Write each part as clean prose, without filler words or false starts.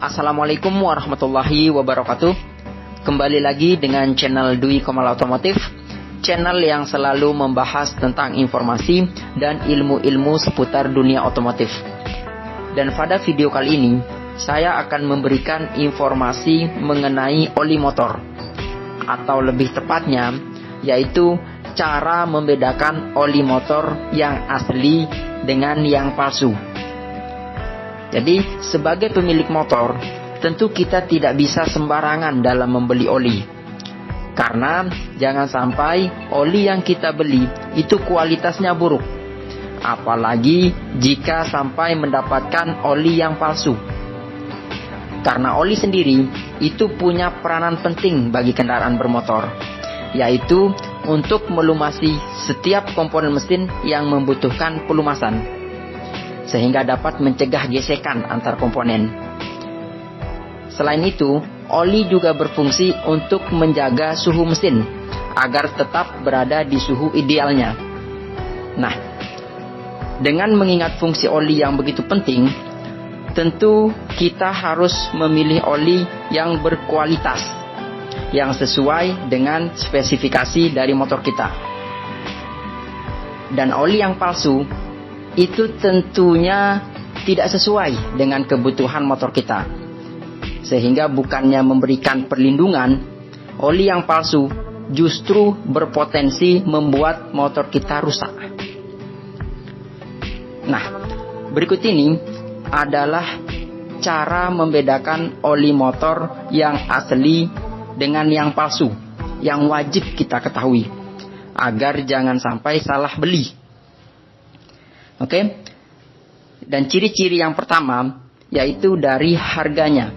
Assalamualaikum warahmatullahi wabarakatuh. Kembali lagi dengan channel Dwi Komal Otomotif, channel yang selalu membahas tentang informasi dan ilmu-ilmu seputar dunia otomotif. Dan pada video kali ini, saya akan memberikan informasi mengenai oli motor, atau lebih tepatnya yaitu cara membedakan oli motor yang asli dengan yang palsu. Jadi, sebagai pemilik motor, tentu kita tidak bisa sembarangan dalam membeli oli. Karena jangan sampai oli yang kita beli itu kualitasnya buruk. Apalagi jika sampai mendapatkan oli yang palsu. Karena oli sendiri itu punya peranan penting bagi kendaraan bermotor, yaitu untuk melumasi setiap komponen mesin yang membutuhkan pelumasan, sehingga dapat mencegah gesekan antar komponen. Selain itu, oli juga berfungsi untuk menjaga suhu mesin agar tetap berada di suhu idealnya. Nah, dengan mengingat fungsi oli yang begitu penting, tentu kita harus memilih oli yang berkualitas, yang sesuai dengan spesifikasi dari motor kita. Dan oli yang palsu itu tentunya tidak sesuai dengan kebutuhan motor kita, sehingga bukannya memberikan perlindungan, oli yang palsu justru berpotensi membuat motor kita rusak. Nah, berikut ini adalah cara membedakan oli motor yang asli dengan yang palsu, yang wajib kita ketahui agar jangan sampai salah beli. Oke. Dan ciri-ciri yang pertama yaitu dari harganya.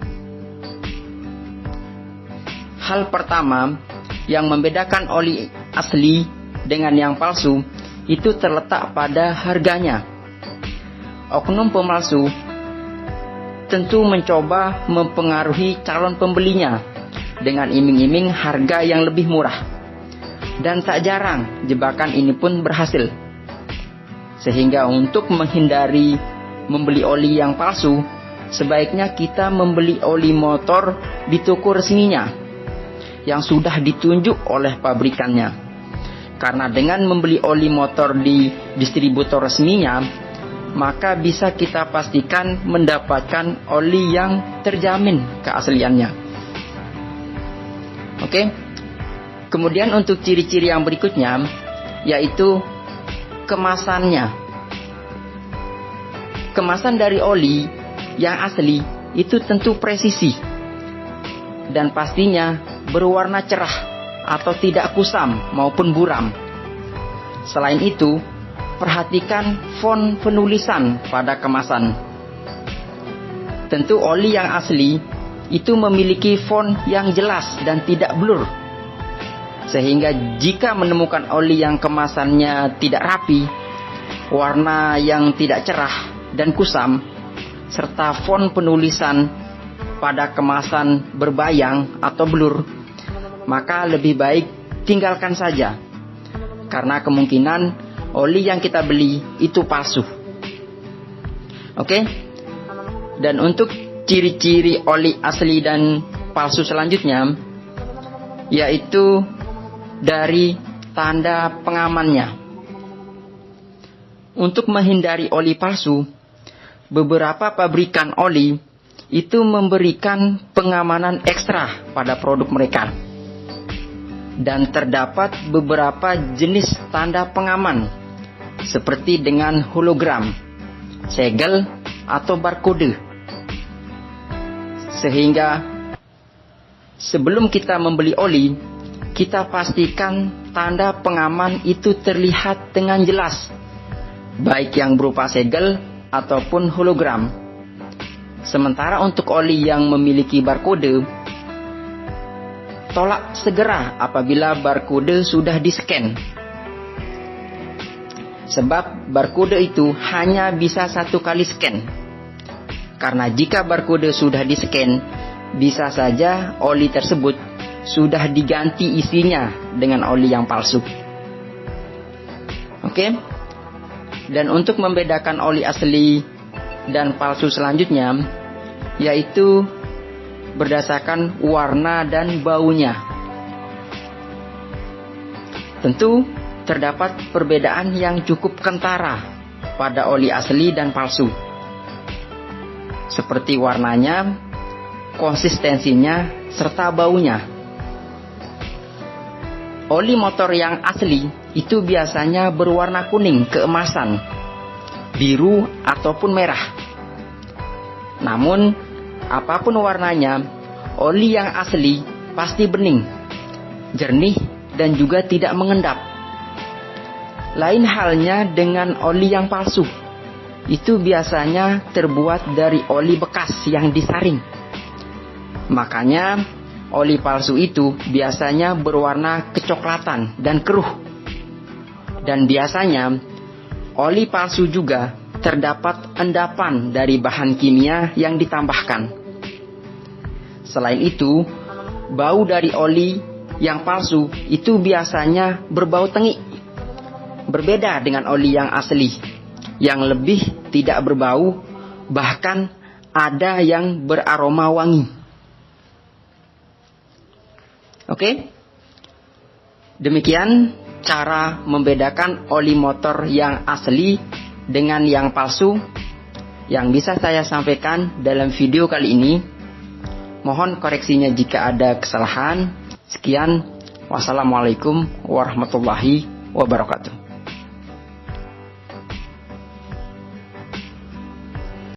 Hal pertama yang membedakan oli asli dengan yang palsu itu terletak pada harganya. Oknum pemalsu tentu mencoba mempengaruhi calon pembelinya dengan iming-iming harga yang lebih murah. Dan tak jarang jebakan ini pun berhasil. Sehingga untuk menghindari membeli oli yang palsu, sebaiknya kita membeli oli motor di toko resminya yang sudah ditunjuk oleh pabrikannya. Karena dengan membeli oli motor di distributor resminya, maka bisa kita pastikan mendapatkan oli yang terjamin keasliannya. Oke. Kemudian untuk ciri-ciri yang berikutnya yaitu kemasannya. Kemasan dari oli yang asli itu tentu presisi dan pastinya berwarna cerah atau tidak kusam maupun buram. Selain itu, perhatikan font penulisan pada kemasan. Tentu oli yang asli itu memiliki font yang jelas dan tidak blur. Sehingga jika menemukan oli yang kemasannya tidak rapi, warna yang tidak cerah dan kusam, serta font penulisan pada kemasan berbayang atau blur, maka lebih baik tinggalkan saja. Karena kemungkinan oli yang kita beli itu palsu. Oke? Dan untuk ciri-ciri oli asli dan palsu selanjutnya, yaitu dari tanda pengamannya. Untuk menghindari oli palsu, beberapa pabrikan oli itu memberikan pengamanan ekstra pada produk mereka. Dan terdapat beberapa jenis tanda pengaman, seperti dengan hologram, segel, atau barcode. Sehingga sebelum kita membeli oli, kita pastikan tanda pengaman itu terlihat dengan jelas, baik yang berupa segel ataupun hologram. Sementara untuk oli yang memiliki barcode, tolak segera apabila barcode sudah di-scan. Sebab barcode itu hanya bisa satu kali scan. Karena jika barcode sudah di-scan, bisa saja oli tersebut sudah diganti isinya dengan oli yang palsu. Oke? Dan untuk membedakan oli asli dan palsu selanjutnya, yaitu berdasarkan warna dan baunya. Tentu terdapat perbedaan yang cukup kentara pada oli asli dan palsu, seperti warnanya, konsistensinya, serta baunya. Oli motor yang asli itu biasanya berwarna kuning keemasan, biru ataupun merah. Namun, apapun warnanya, oli yang asli pasti bening, jernih, dan juga tidak mengendap. Lain halnya dengan oli yang palsu. Itu biasanya terbuat dari oli bekas yang disaring. Makanya, oli palsu itu biasanya berwarna kecoklatan dan keruh. Dan biasanya, oli palsu juga terdapat endapan dari bahan kimia yang ditambahkan. Selain itu, bau dari oli yang palsu itu biasanya berbau tengik. Berbeda dengan oli yang asli, yang lebih tidak berbau, bahkan ada yang beraroma wangi. Oke? Demikian cara membedakan oli motor yang asli dengan yang palsu yang bisa saya sampaikan dalam video kali ini. Mohon koreksinya jika ada kesalahan. Sekian, wassalamualaikum warahmatullahi wabarakatuh.